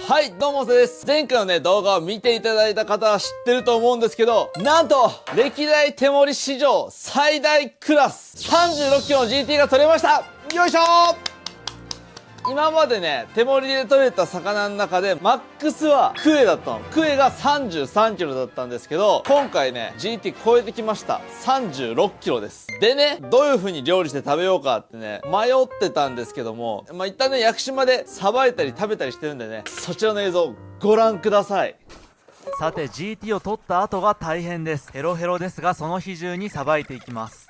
はい、どうもです。前回のね、動画を見ていただいた方は知ってると思うんですけど、なんと、歴代手盛り史上最大クラス、36キロの GT が取れました。よいしょー。今までね、手盛りで取れた魚の中で、マックスはクエだったの。クエが33キロだったんですけど、今回ね、GT 超えてきました。36キロです。でね、どういう風に料理して食べようかってね、迷ってたんですけども、一旦ね、屋久島でさばいたり食べたりしてるんでね、そちらの映像ご覧ください。さて GT を取った後が大変です。ヘロヘロですが、その日中にさばいていきます。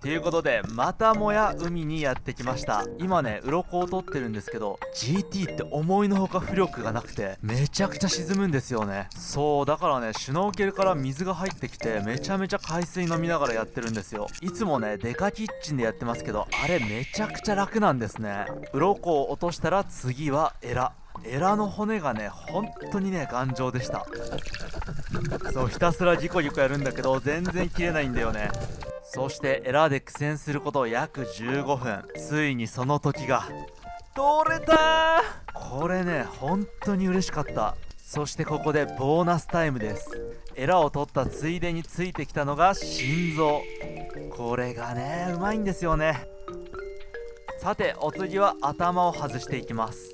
ということで、またもや海にやってきました。今ね、鱗を取ってるんですけど、 GT って思いのほか浮力がなくてめちゃくちゃ沈むんですよね。そうだからね、シュノーケルから水が入ってきてめちゃめちゃ海水飲みながらやってるんですよ。いつもね、デカキッチンでやってますけど、あれめちゃくちゃ楽なんですね。鱗を落としたら次はエラの骨がね、本当にね、頑丈でした。そう、ひたすらギコギコやるんだけど全然切れないんだよね。そしてエラで苦戦すること約15分、ついにその時が取れたー。これね、本当に嬉しかった。そしてここでボーナスタイムです。エラを取ったついでについてきたのが心臓。これがね、うまいんですよね。さてお次は頭を外していきます。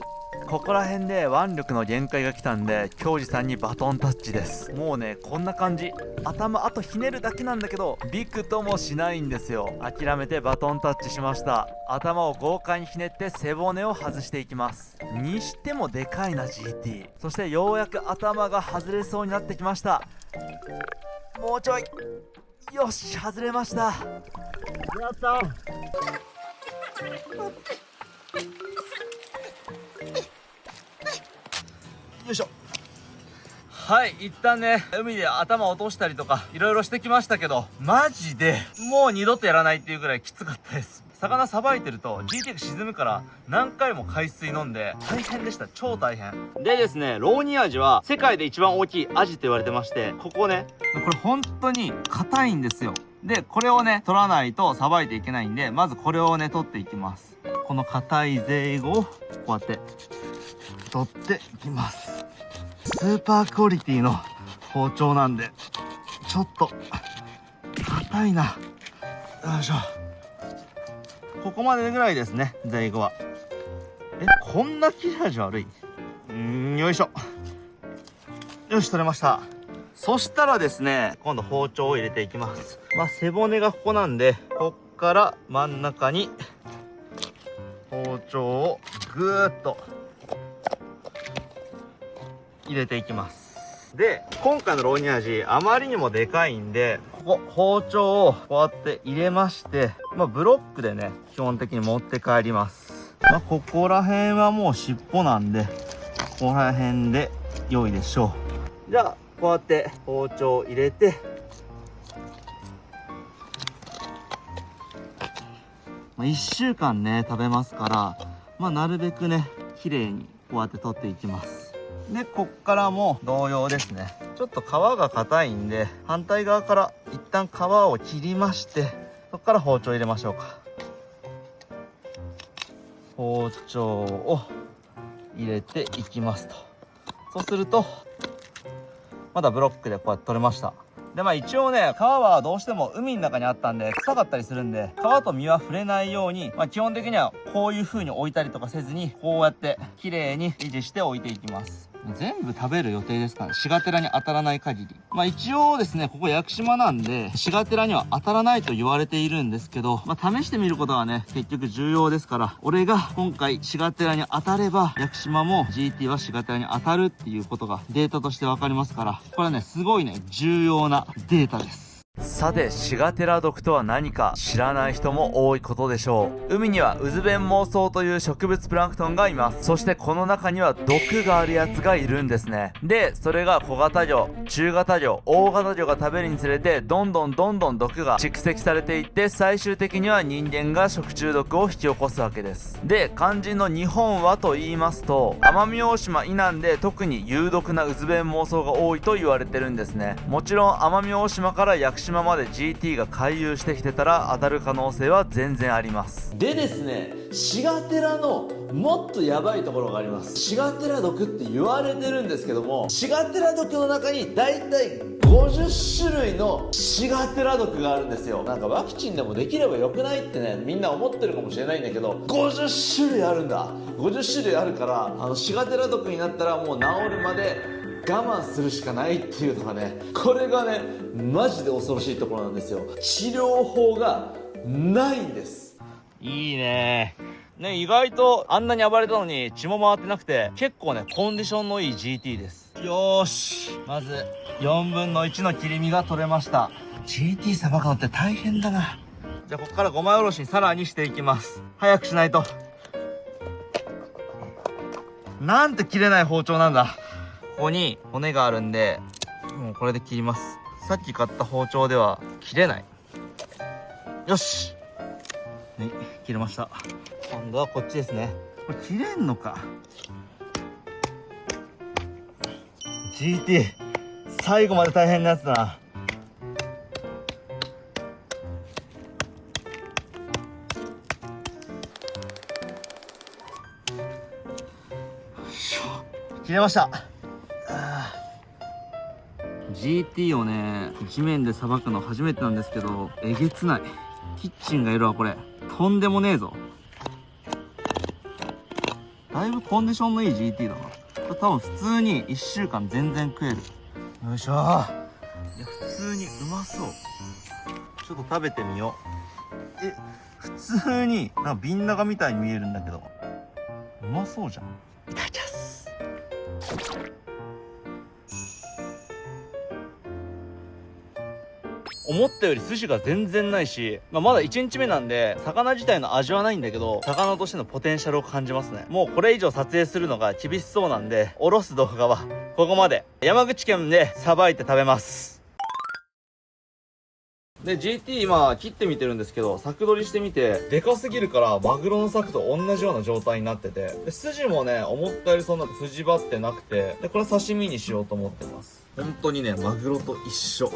ここら辺で腕力の限界が来たんで、京二さんにバトンタッチです。もうね、こんな感じ。頭あとひねるだけなんだけどびくともしないんですよ。諦めてバトンタッチしました。頭を豪快にひねって背骨を外していきます。にしてもでかいな GT。 そしてようやく頭が外れそうになってきました。もうちょい。よし、外れました。やった。よいしょ。はい、一旦ね、海で頭落としたりとかいろいろしてきましたけど、マジでもう二度とやらないっていうぐらいきつかったです。魚さばいてると GT が沈むから何回も海水飲んで大変でした。超大変でですね、ローニアジは世界で一番大きいアジって言われてまして、ここね、これ本当に硬いんですよ。でこれをね取らないとさばいていけないんで、まずこれをね取っていきます。この硬いゼイゴをこうやって取っていきます。スーパークオリティの包丁なんでちょっと硬いな。よいしょ。ここまでぐらいですね、ゼイゴは。こんな切れ味悪い？よいしょ。よし、取れました。そしたらですね、今度包丁を入れていきます。背骨がここなんで、こっから真ん中に包丁をぐーっと入れていきます。で、今回のローニアジあまりにもでかいんで、ここ包丁をこうやって入れまして、ブロックでね基本的に持って帰ります。ここら辺はもう尻尾なんで、ここら辺で良いでしょう。じゃあこうやって包丁を入れて、1週間ね食べますから、なるべくね綺麗にこうやって取っていきます。でこっからも同様ですね。ちょっと皮が硬いんで、反対側から一旦皮を切りまして、そこから包丁入れましょうか。包丁を入れていきますと。そうするとまだブロックでこうやって取れました。で一応ね、皮はどうしても海の中にあったんで臭かったりするんで、皮と身は触れないように、基本的にはこういう風に置いたりとかせずに、こうやって綺麗に維持して置いていきます。全部食べる予定ですから、シガテラに当たらない限り。一応ですね、ここ屋久島なんでシガテラには当たらないと言われているんですけど、試してみることはね結局重要ですから、俺が今回シガテラに当たれば屋久島も GT はシガテラに当たるっていうことがデータとして分かりますから、これはねすごいね重要なデータです。さて、シガテラ毒とは何か知らない人も多いことでしょう。海にはウズベンモウソウという植物プランクトンがいます。そしてこの中には毒があるやつがいるんですね。でそれが小型魚、中型魚、大型魚が食べるにつれてどんどん毒が蓄積されていって、最終的には人間が食中毒を引き起こすわけです。で肝心の日本はと言いますと、奄美大島以南で特に有毒なウズベンモウソウが多いと言われてるんですね。もちろん奄美大島から屋久島まで GT が回遊してきてたら当たる可能性は全然あります。でですね、シガテラのもっとやばいところがあります。シガテラ毒って言われてるんですけども、シガテラ毒の中にだいたい50種類のシガテラ毒があるんですよ。なんかワクチンでもできればよくないってね、みんな思ってるかもしれないんだけど、50種類あるんだ。50種類あるから、シガテラ毒になったらもう治るまで我慢するしかないっていうのがね、これがねマジで恐ろしいところなんですよ。治療法がないんです。いいねね、意外とあんなに暴れたのに血も回ってなくて、結構ねコンディションのいい GT です。よーし、まず4分の1の切り身が取れました。 GT さばくのって大変だな。じゃあここから5枚おろしにさらにしていきます。早くしないと。なんて切れない包丁なんだ。ここに骨があるんで、もうこれで切ります。さっき買った包丁では切れない。よし、はい、切れました。今度はこっちですね。これ切れんのか。 GT 最後まで大変なやつだな。切れました。GT をね地面でさばくの初めてなんですけど、えげつない。キッチンがいるわこれ。とんでもねえぞ。だいぶコンディションのいい GT だな。これ多分普通に1週間全然食える。よいしょ。いや普通にうまそう。ちょっと食べてみよう。普通になんか瓶長みたいに見えるんだけど、うまそうじゃん。いただきます。思ったより筋が全然ないし、まだ1日目なんで魚自体の味はないんだけど、魚としてのポテンシャルを感じますね。もうこれ以上撮影するのが厳しそうなんで、おろす動画はここまで。山口県でさばいて食べます。で GT 今切ってみてるんですけど、柵取りしてみてでかすぎるからマグロの柵と同じような状態になってて、で筋もね思ったよりそんな筋張ってなくて、でこれ刺身にしようと思ってます。本当にねマグロと一緒。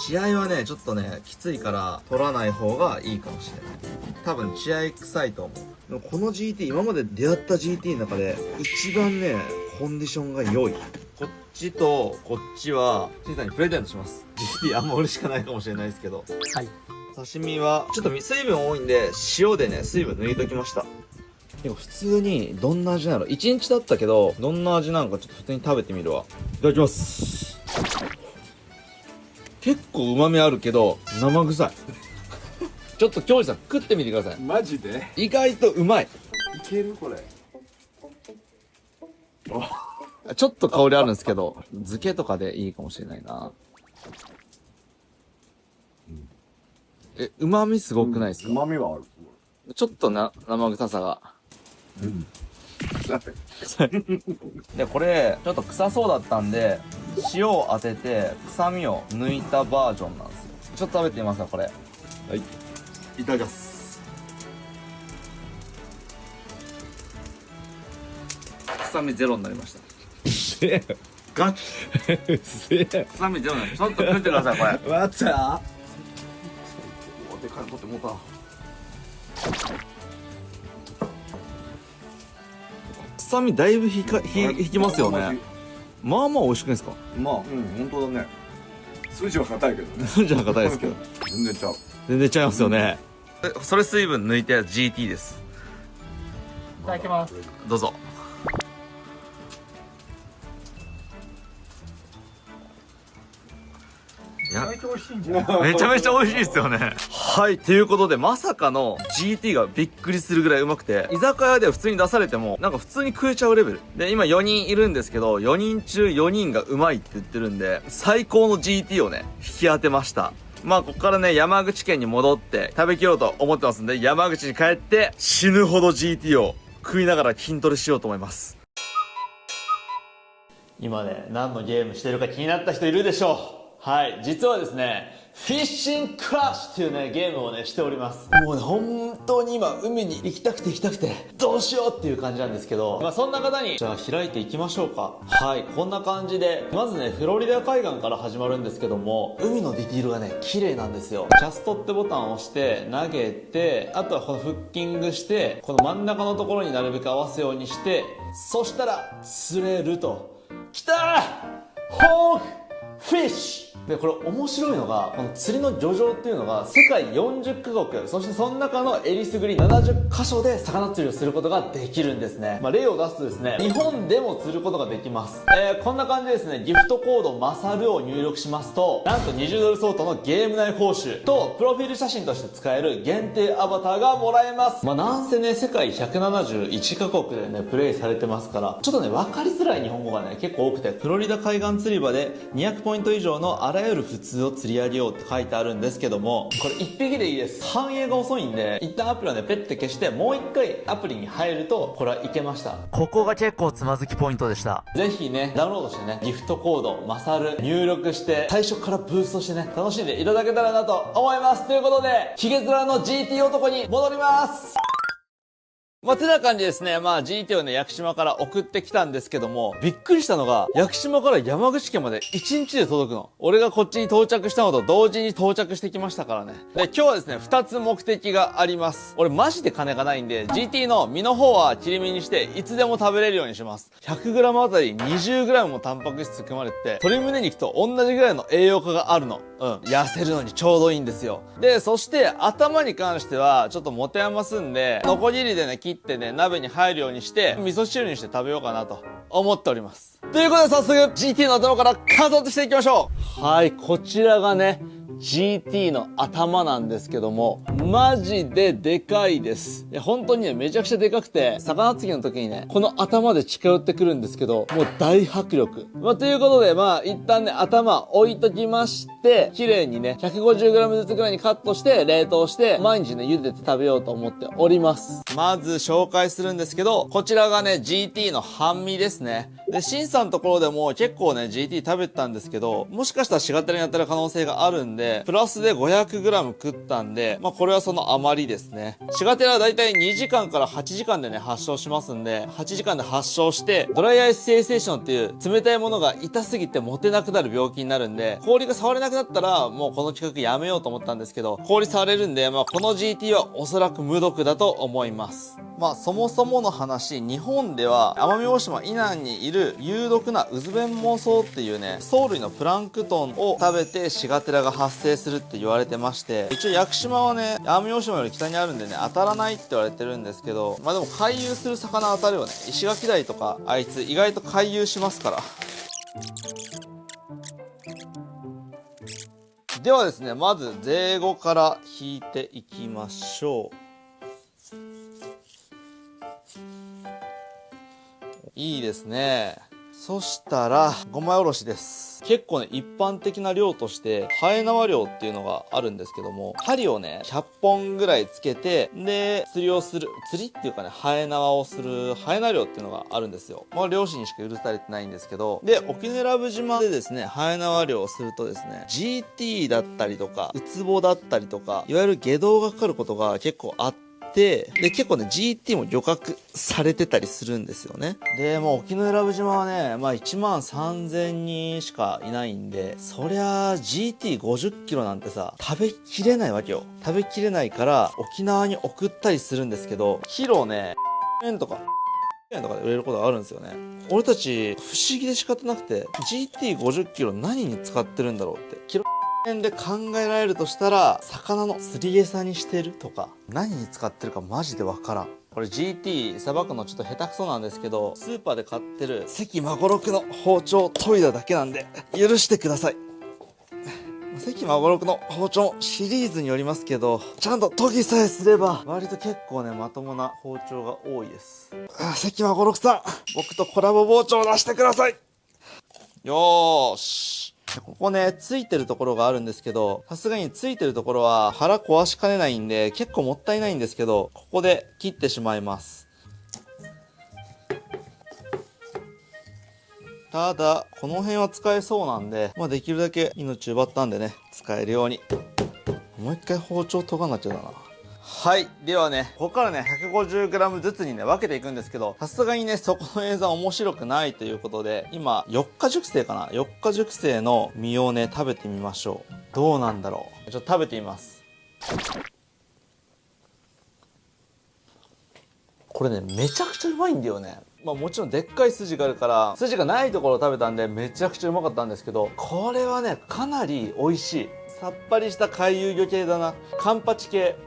血合いはねちょっとねきついから取らない方がいいかもしれない。多分血合い臭いと思う。でもこの GT 今まで出会った GT の中で一番ねコンディションが良い。こっちとこっちはちいさんにプレゼントします。 GT あんま俺しかないかもしれないですけど、はい。刺身はちょっと水分多いんで塩でね水分抜いときました。でも普通にどんな味なの、1日経ったけどどんな味なのかちょっと普通に食べてみるわ。いただきます。結構旨味あるけど生臭いちょっと京二さん食ってみてください。マジで意外とうまい。いけるこれ。ちょっと香りあるんですけど漬けとかでいいかもしれないな。旨味すごくないですか。旨味はある。ちょっと生臭さが。でこれちょっと臭そうだったんで塩を当てて臭みを抜いたバージョンなんですよ。ちょっと食べてみますかこれ。はい、いただきます。臭みゼロになりました。ガチ臭みゼロになる。ちょっと食ってくださいこれ。待った。でかいこともうた。臭みだいぶ引きますよね。まあまあ美味しくないですか。まあ本当だね。筋は硬いけどね。筋は硬いですけど全然ちゃう。全然ちゃいますよね。それ水分抜いて GT です。いただきます。どうぞ。いや、めちゃめちゃ美味しいんじゃん。めちゃめちゃ美味しいですよね。はい、ということでまさかの GT がびっくりするぐらいうまくて、居酒屋では普通に出されてもなんか普通に食えちゃうレベルで、今4人いるんですけど4人中4人がうまいって言ってるんで、最高の GT をね引き当てました。まあここからね山口県に戻って食べきろうと思ってますんで、山口に帰って死ぬほど GT を食いながら筋トレしようと思います。今ね何のゲームしてるか気になった人いるでしょう。はい、実はですねフィッシングクラッシュっていうね、ゲームをね、しております。もうね、本当に今、海に行きたくて、どうしようっていう感じなんですけど、まあそんな方に、じゃあ開いていきましょうか。はい、こんな感じで、まずね、フロリダ海岸から始まるんですけども、海のディティールがね、綺麗なんですよ。ジャストってボタンを押して、投げて、あとはこのフッキングして、この真ん中のところになるべく合わせようにして、そしたら、釣れると。きたー！ホークフィッシュで、これ面白いのが、この釣りの漁場っていうのが世界40カ国、そしてその中のえりすぐり70カ所で魚釣りをすることができるんですね。まあ例を出すとですね、日本でも釣ることができます。こんな感じでですね、ギフトコードマサルを入力しますと、なんと20ドル相当のゲーム内報酬と、プロフィール写真として使える限定アバターがもらえます。まあなんせね、世界171カ国でね、プレイされてますから、ちょっとね、分かりづらい日本語がね、結構多くて、フロリダ海岸釣り場で200ポイント以上のあらゆる普通を釣り上げようって書いてあるんですけども、これ1匹でいいです。反映が遅いんで、一旦アプリをね、ペッて消して、もう1回アプリに入ると、これはいけました。ここが結構つまずきポイントでした。ぜひね、ダウンロードしてね、ギフトコード、マサル入力して、最初からブーストしてね、楽しんでいただけたらなと思います。ということで、ヒゲ面の GT 男に戻ります。まあ、てな感じですね。まあ、GT をね、屋久島から送ってきたんですけども、びっくりしたのが、屋久島から山口県まで1日で届くの。俺がこっちに到着したのと同時に到着してきましたからね。で、今日はですね、2つ目的があります。俺マジで金がないんで、GT の身の方は切り身にして、いつでも食べれるようにします。100g あたり 20g もタンパク質含まれてて、鶏胸肉と同じぐらいの栄養価があるの。痩せるのにちょうどいいんですよ。で、そして頭に関しては、ちょっと持て余すんで、ノコギリでね、切ってね、鍋に入るようにして、味噌汁にして食べようかなと思っております。ということで早速、GT の頭から観察していきましょう。はい、こちらがね、GT の頭なんですけども、マジででかいです。本当にね、めちゃくちゃでかくて、魚釣りの時にね、この頭で近寄ってくるんですけど、もう大迫力。まあ、ということで、まあ、一旦ね、頭置いときまして、綺麗にね、150g ずつぐらいにカットして、冷凍して、毎日ね、茹でて食べようと思っております。まず紹介するんですけど、こちらがね、GT の半身ですね。で、シンさんのところでも結構ね、GT 食べてたんですけど、もしかしたら4型にやってる可能性があるんで、プラスで 500g 食ったんで、まあこれはその余りですね。4型はだいたい2時間から8時間でね、発症しますんで、8時間で発症して、ドライアイスセンセーションっていう冷たいものが痛すぎて持てなくなる病気になるんで、氷が触れなくなったら、もうこの企画やめようと思ったんですけど、氷触れるんで、まあこの GT はおそらく無毒だと思います。まあそもそもの話、日本では奄美大島以南にいる有毒なウズベンモウソウっていうね、藻類のプランクトンを食べてシガテラが発生するって言われてまして、一応屋久島はね、奄美大島より北にあるんでね、当たらないって言われてるんですけど、まあでも回遊する魚当たるよね。石垣鯛とか、あいつ意外と回遊しますから。ではですね、まず税後から引いていきましょう。いいですね。そしたら、5枚おろしです。結構ね、一般的な漁として、ハエ縄漁っていうのがあるんですけども、針をね、100本ぐらいつけて、で、釣りをする、釣りっていうかね、ハエ縄をする、ハエ縄漁っていうのがあるんですよ。まあ、漁師にしか許されてないんですけど、で、沖永良部島でですね、ハエ縄漁をするとですね、GT だったりとか、ウツボだったりとか、いわゆる下道がかかることが結構あって、で、結構ね、GT も漁獲されてたりするんですよね。で、もう沖永良部島はね、まあ1万3000人しかいないんで、そりゃあ GT50 キロなんてさ、食べきれないわけよ。食べきれないから、沖縄に送ったりするんですけど、キロね、円とか、円とかで売れることがあるんですよね。俺たち、不思議で仕方なくて、GT50 キロ何に使ってるんだろうって。キロ円で考えられるとしたら、魚の釣り餌にしてるとか、何に使ってるかマジでわからん。これ GT さばくのちょっと下手くそなんですけど、スーパーで買ってる関孫六の包丁を研いだだけなんで、許してください。関孫六の包丁シリーズによりますけど、ちゃんと研ぎさえすれば、割と結構ね、まともな包丁が多いです。関孫六さん、僕とコラボ包丁を出してください。よーし。ここね、ついてるところがあるんですけど、さすがについてるところは腹壊しかねないんで、結構もったいないんですけど、ここで切ってしまいます。ただ、この辺は使えそうなんで、まあできるだけ命奪ったんでね、使えるように。もう一回包丁研がなっちゃうだな。はい。ではね、ここからね、150g ずつにね、分けていくんですけど、さすがにね、そこの映像は面白くないということで、今、4日熟成かな ?4 日熟成の身をね、食べてみましょう。どうなんだろう。ちょっと食べてみます。これね、めちゃくちゃうまいんだよね。まあもちろんでっかい筋があるから、筋がないところを食べたんで、めちゃくちゃうまかったんですけど、これはね、かなり美味しい。さっぱりした回遊魚系だな。カンパチ系。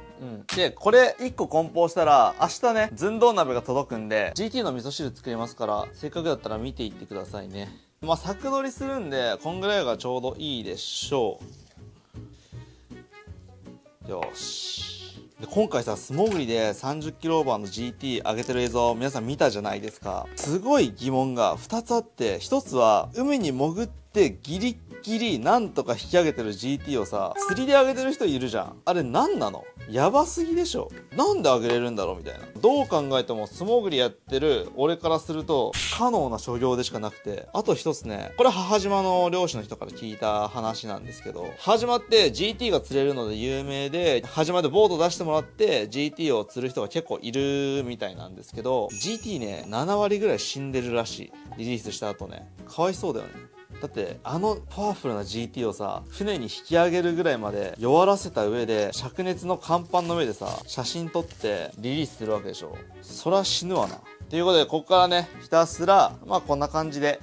で、これ1個梱包したら、明日ね、寸胴鍋が届くんで、GT の味噌汁作りますから、せっかくだったら見ていってくださいね。まあ、作取りするんで、こんぐらいがちょうどいいでしょう。よし。で、今回さ、素潜りで30キロオーバーの GT 上げてる映像、皆さん見たじゃないですか。すごい疑問が2つあって、1つは、海に潜ってギリギリなんとか引き上げてる GT をさ、釣りで上げてる人いるじゃん。あれ何なの？やばすぎでしょ。なんで上げれるんだろうみたいな。どう考えても素潜りやってる俺からすると不可能な所業でしかなくて。あと一つね、これ母島の漁師の人から聞いた話なんですけど、母島って GT が釣れるので有名で、母島でボート出してもらって GT を釣る人が結構いるみたいなんですけど、GT ね、7割ぐらい死んでるらしい。リリースした後ね。かわいそうだよね。だってあのパワフルな GT をさ、船に引き上げるぐらいまで弱らせた上で灼熱の甲板の上でさ、写真撮ってリリースするわけでしょ。そら死ぬわな。ということで、ここからね、ひたすらまあこんな感じで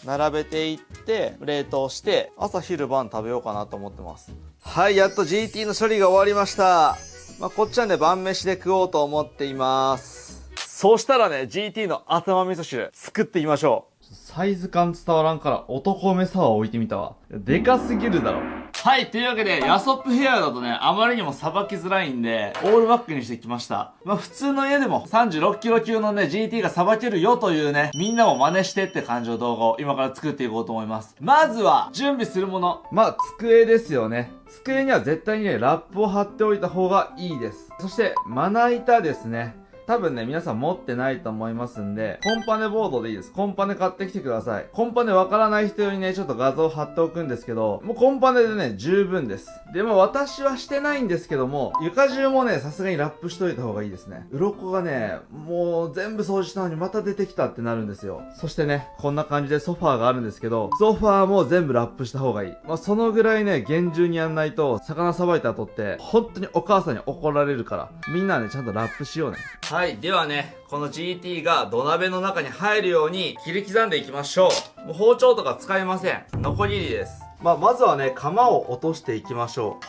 並べていって冷凍して朝昼晩食べようかなと思ってます。はい、やっと GT の処理が終わりました。まあこっちはね、晩飯で食おうと思っています。そうしたらね、GT の頭味噌汁作っていきましょう。サイズ感伝わらんから男目サワー置いてみたわ。でかすぎるだろ。はい、というわけで、ヤソップヘアだとね、あまりにもさばきづらいんで、オールバックにしてきました。まあ普通の家でも36キロ級のね、GT がさばけるよというね、みんなも真似してって感じの動画を今から作っていこうと思います。まずは、準備するもの。まあ、机ですよね。机には絶対にね、ラップを貼っておいた方がいいです。そして、まな板ですね。多分ね、皆さん持ってないと思いますんで、コンパネボードでいいです。コンパネ買ってきてください。コンパネわからない人用にね、ちょっと画像貼っておくんですけど、もうコンパネでね、十分です。でも私はしてないんですけども、床中もね、さすがにラップしといた方がいいですね。鱗がね、もう全部掃除したのにまた出てきたってなるんですよ。そしてね、こんな感じでソファーがあるんですけど、ソファーも全部ラップした方がいい。まあ、そのぐらいね、厳重にやんないと、魚さばいた後って、本当にお母さんに怒られるから、みんなね、ちゃんとラップしようね。はい。ではね、この GT が土鍋の中に入るように切り刻んでいきましょう。もう包丁とか使いません。ノコギリです。まずはね、釜を落としていきましょ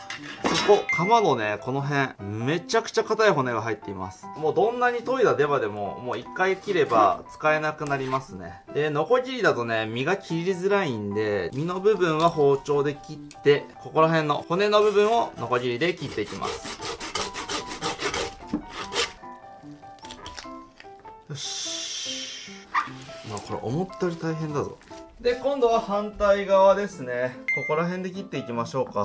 う。そこ、釜のね、この辺、めちゃくちゃ硬い骨が入っています。もうどんなに研いだ出刃でも、もう一回切れば使えなくなりますね。で、ノコギリだとね、身が切りづらいんで、身の部分は包丁で切って、ここら辺の骨の部分をノコギリで切っていきます。よし。まあこれ思ったより大変だぞ。で、今度は反対側ですね。ここら辺で切っていきましょうか。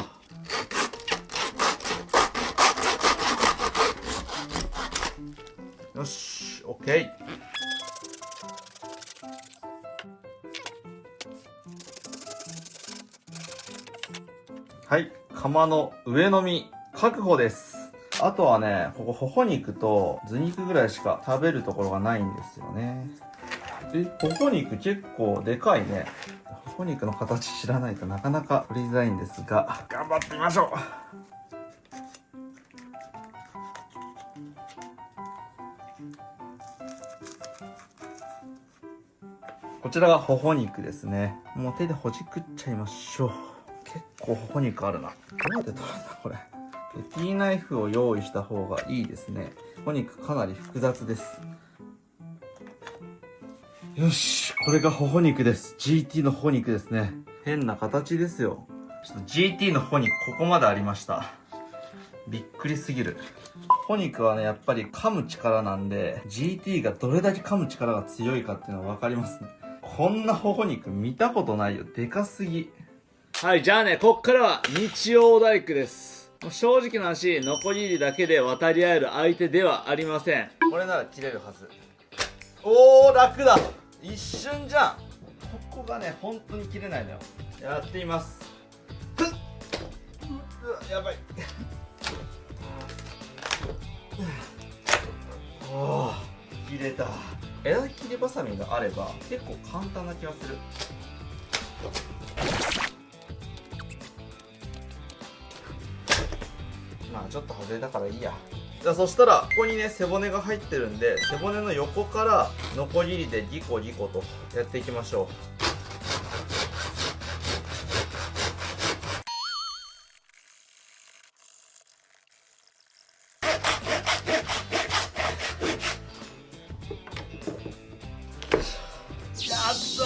よし、OK。はい、釜の上の身、確保です。あとはね、ここ、ほほ肉と頭肉ぐらいしか食べるところがないんですよね。ほほ肉結構でかいね。ほほ肉の形知らないとなかなか取りづらいんですが、頑張ってみましょう。こちらがほほ肉ですね。もう手でほじくっちゃいましょう。結構ほほ肉あるな。どうやって取るんだこれ。ペティナイフを用意した方がいいですね。ほほ肉かなり複雑です。よし、これがほほ肉です。GT のほほ肉ですね。変な形ですよ。ちょっと GT のほほ肉ここまでありました。びっくりすぎる。ほほ肉はね、やっぱり噛む力なんで、GT がどれだけ噛む力が強いかっていうのがわかりますね。こんなほほ肉見たことないよ。でかすぎ。はい、じゃあね、こっからは日曜大工です。正直な話、ノコギリだけで渡り合える相手ではありません。これなら切れるはず。おー、楽だ。一瞬じゃん。ここがね、本当に切れないのよ。やってみます。ふっやばい。おー、切れた。枝切りバサミがあれば結構簡単な気がする。まあちょっと外れたからいいや。じゃあそしたらここにね背骨が入ってるんで、背骨の横からノコギリでギコギコとやっていきましょう。やった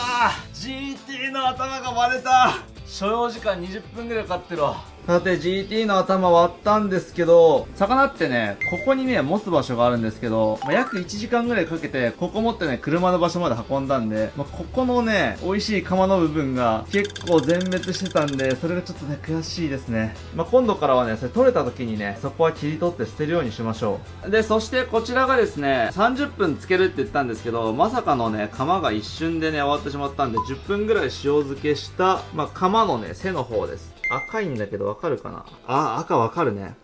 ー、 GT の頭が割れた。所要時間20分ぐらいかかってるわ。さて GT の頭割ったんですけど、魚ってねここにね持つ場所があるんですけど、約1時間ぐらいかけてここ持ってね車の場所まで運んだんで、ここのね美味しい釜の部分が結構全滅してたんで、それがちょっとね悔しいですね。今度からはねそれ取れた時にねそこは切り取って捨てるようにしましょう。でそしてこちらがですね30分つけるって言ったんですけど、まさかのね釜が一瞬でね終わってしまったんで、10分ぐらい塩漬けした、釜のね背の方です。赤いんだけどわかるかなあ、赤わかるね。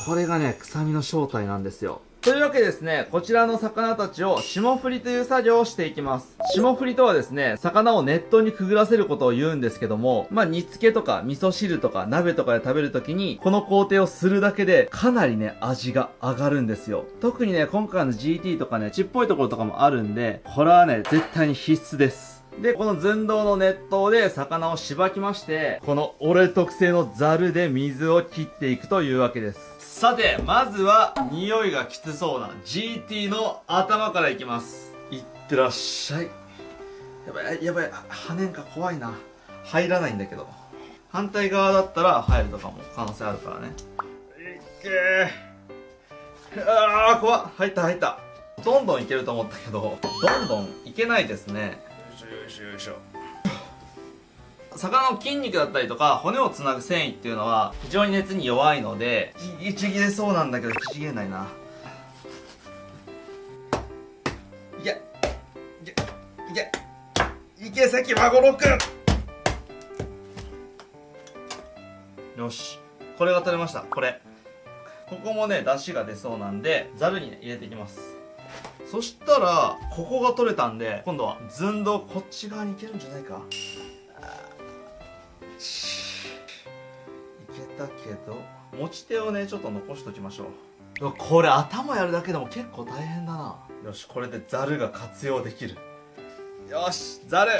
これがね、臭みの正体なんですよ。というわけでですね、こちらの魚たちを霜降りという作業をしていきます。霜降りとはですね、魚を熱湯にくぐらせることを言うんですけども、煮付けとか味噌汁とか鍋とかで食べるときに、この工程をするだけでかなりね、味が上がるんですよ。特にね、今回の GT とかね、血っぽいところとかもあるんで、これはね、絶対に必須です。で、この寸胴の熱湯で魚をしばきまして、この俺特製のザルで水を切っていくというわけです。さて、まずは匂いがきつそうな GT の頭からいきます。いってらっしゃい。やばい、やばい、跳ねんか怖いな。入らないんだけど。反対側だったら入るとかも可能性あるからね。いっけー。あー、怖っ。入った入った。どんどんいけると思ったけど、どんどんいけないですね。よいしょよいしょ。魚の筋肉だったりとか骨をつなぐ繊維っていうのは非常に熱に弱いのでちぎれそうなんだけどちぎれないな。いけいけいけ関まごろくん。よし、これが取れました。ここもね出汁が出そうなんでざるにね入れていきます。そしたらここが取れたんで、今度は寸胴こっち側に行けるんじゃないか。いけたけど持ち手をねちょっと残しときましょう。これ頭やるだけでも結構大変だな。よし、これでザルが活用できる。よし、ザル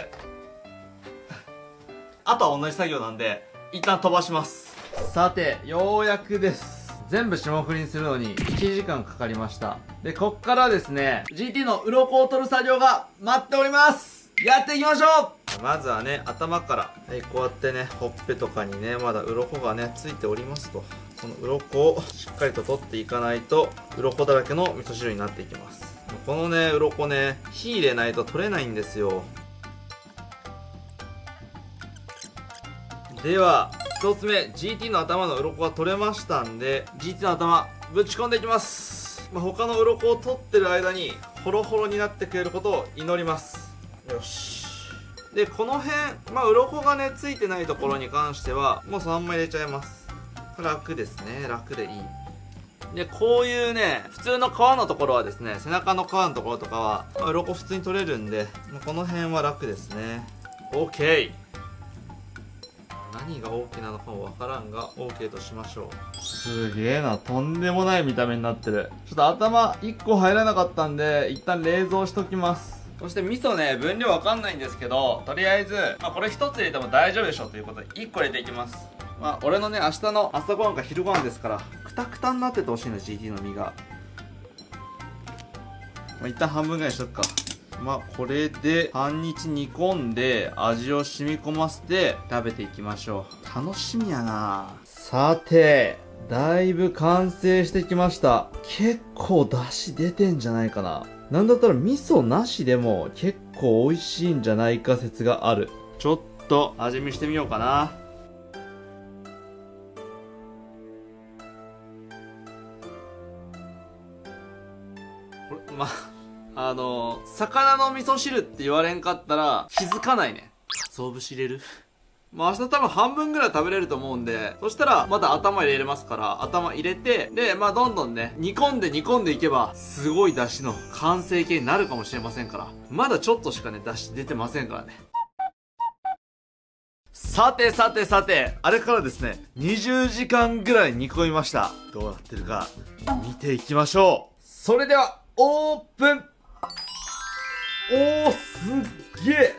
あとは同じ作業なんで一旦飛ばします。さてようやくです。全部霜降りにするのに1時間かかりました。で、こっからですね GT の鱗を取る作業が待っております。やっていきましょう。まずはね頭から、こうやってねほっぺとかにねまだ鱗がねついておりますと、この鱗をしっかりと取っていかないと鱗だらけの味噌汁になっていきます。このね鱗ね火入れないと取れないんですよ。では1つ目 GT の頭の鱗が取れましたんで GT の頭ぶち込んでいきます。他の鱗を取ってる間にホロホロになってくれることを祈ります。よし。でこの辺鱗がねついてないところに関してはもうそのまんま入れちゃいます。楽ですね、楽でいい。でこういうね普通の皮のところはですね、背中の皮のところとかは鱗普通に取れるんでこの辺は楽ですね。 OK。何が OK なのかもわからんが OK としましょう。すげえな、とんでもない見た目になってる。ちょっと頭1個入らなかったんで一旦冷蔵しときます。そして味噌ね分量わかんないんですけど、とりあえず、これ1つ入れても大丈夫でしょということで1個入れていきます。俺のね明日の朝ごはんか昼ごはんですからクタクタになっててほしいの GT の身が。一旦半分ぐらいにしとくか。これで半日煮込んで味を染み込ませて食べていきましょう。楽しみやな。さてだいぶ完成してきました。結構出汁出てんじゃないかな。なんだったら味噌なしでも結構美味しいんじゃないか説がある。ちょっと味見してみようかな。これ魚の味噌汁って言われんかったら気づかないね。鰹節入れる。まあ明日多分半分ぐらい食べれると思うんで、そしたらまた頭入れれますから、頭入れて、で、まあどんどんね、煮込んでいけば、すごい出汁の完成形になるかもしれませんから。まだちょっとしかね、出汁出てませんからね。さて、あれからですね、20時間ぐらい煮込みました。どうなってるか、見ていきましょう。それでは、オープン。おー、すっげえ。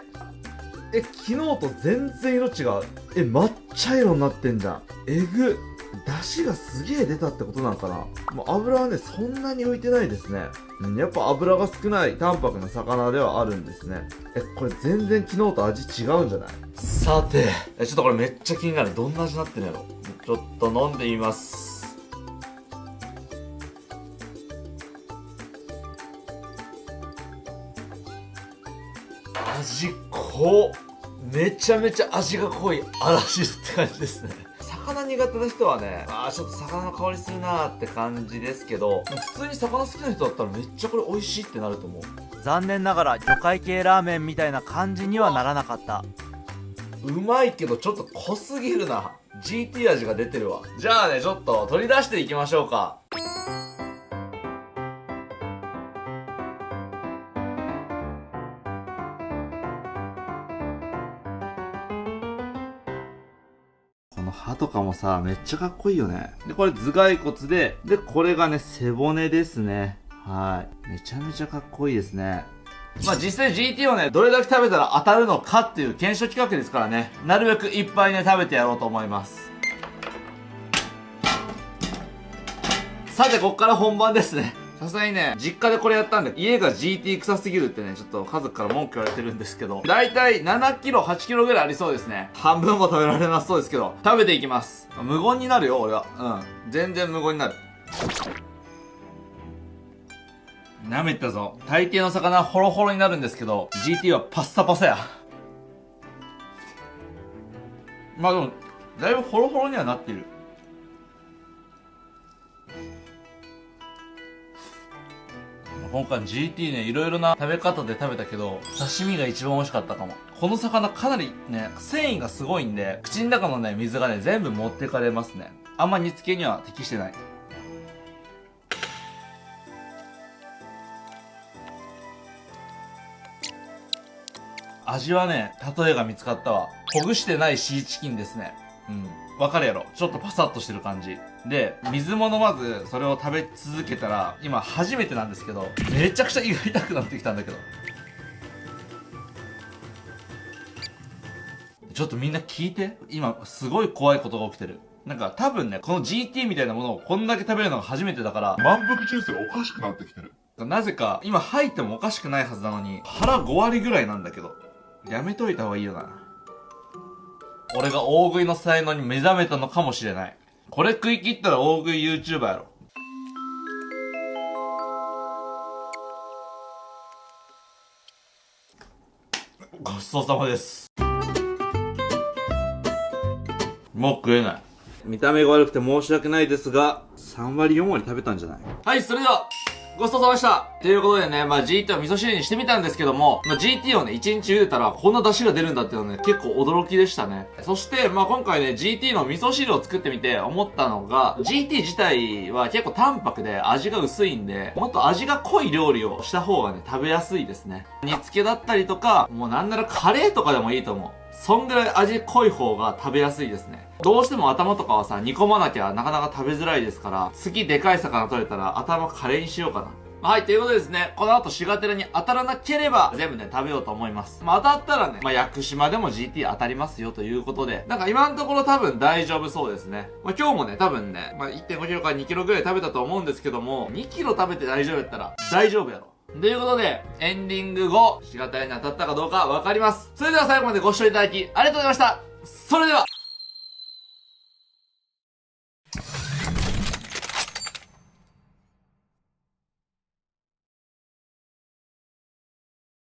昨日と全然色違う。抹茶色になってんじゃん。出汁がすげえ出たってことなんかな。もう油はね、そんなに浮いてないですね。やっぱ油が少ない淡白な魚ではあるんですね。これ全然昨日と味違うんじゃない？さて、ちょっとこれめっちゃ気になる。どんな味になってるんやろ。ちょっと飲んでみます。味濃っ。めちゃめちゃ味が濃い嵐って感じですね。魚苦手な人はね、ちょっと魚の香りするなーって感じですけど、普通に魚好きな人だったらめっちゃこれ美味しいってなると思う。残念ながら魚介系ラーメンみたいな感じにはならなかった。うまいけどちょっと濃すぎるな。 GT 味が出てるわ。じゃあね、ちょっと取り出していきましょうか。この歯とかもさ、めっちゃかっこいいよね。で、これ頭蓋骨で、これがね、背骨ですね。はい。めちゃめちゃかっこいいですね。まあ実際 GT をね、どれだけ食べたら当たるのかっていう検証企画ですからね、なるべくいっぱいね、食べてやろうと思います。さて、こっから本番ですね。さすがにね、実家でこれやったんで、家が GT 臭すぎるってね、ちょっと家族から文句言われてるんですけど、だいたい7キロ、8キロぐらいありそうですね。半分も食べられなそうですけど、食べていきます。無言になるよ、俺は。全然無言になる。舐めたぞ。大抵の魚はホロホロになるんですけど、GT はパッサパサや。まあでも、だいぶホロホロにはなっている。今回 GT ね、いろいろな食べ方で食べたけど、刺身が一番美味しかったかも。この魚かなりね、繊維がすごいんで、口の中のね、水がね、全部持ってかれますね。あんま煮付けには適してない。味はね、例えが見つかったわ。ほぐしてないシーチキンですね。わかるやろ。ちょっとパサッとしてる感じ。で、水も飲まず、それを食べ続けたら、今初めてなんですけど、めちゃくちゃ胃が痛くなってきたんだけど。ちょっとみんな聞いて。今、すごい怖いことが起きてる。なんか多分ね、この GT みたいなものをこんだけ食べるのが初めてだから、満腹中枢がおかしくなってきてる。なぜか、今入ってもおかしくないはずなのに、腹5割ぐらいなんだけど。やめといた方がいいよな。俺が大食いの才能に目覚めたのかもしれない。これ食い切ったら大食い YouTuber やろ。ごちそうさまです。もう食えない。見た目が悪くて申し訳ないですが、3割4割食べたんじゃない？はい、それではごちそうさまでした。ということでね、GT を味噌汁にしてみたんですけども、GT をね、1日茹でたらこんな出汁が出るんだっていうのね、結構驚きでしたね。そして、今回ね、GT の味噌汁を作ってみて思ったのが、GT 自体は結構淡白で味が薄いんで、もっと味が濃い料理をした方がね、食べやすいですね。煮付けだったりとか、もうなんならカレーとかでもいいと思う。そんぐらい味濃い方が食べやすいですね。どうしても頭とかはさ、煮込まなきゃなかなか食べづらいですから、次でかい魚取れたら頭カレーにしようかな。はい、ということでですね、この後シガテラに当たらなければ全部ね、食べようと思います。当たったらね、屋久島でも GT 当たりますよということで、なんか今のところ多分大丈夫そうですね。今日もね、多分ね、1.5 キロから2キロぐらい食べたと思うんですけども、2キロ食べて大丈夫やったら大丈夫やろ。ということで、エンディング後、シガテラに当たったかどうかわかります。それでは最後までご視聴いただきありがとうございました。それでは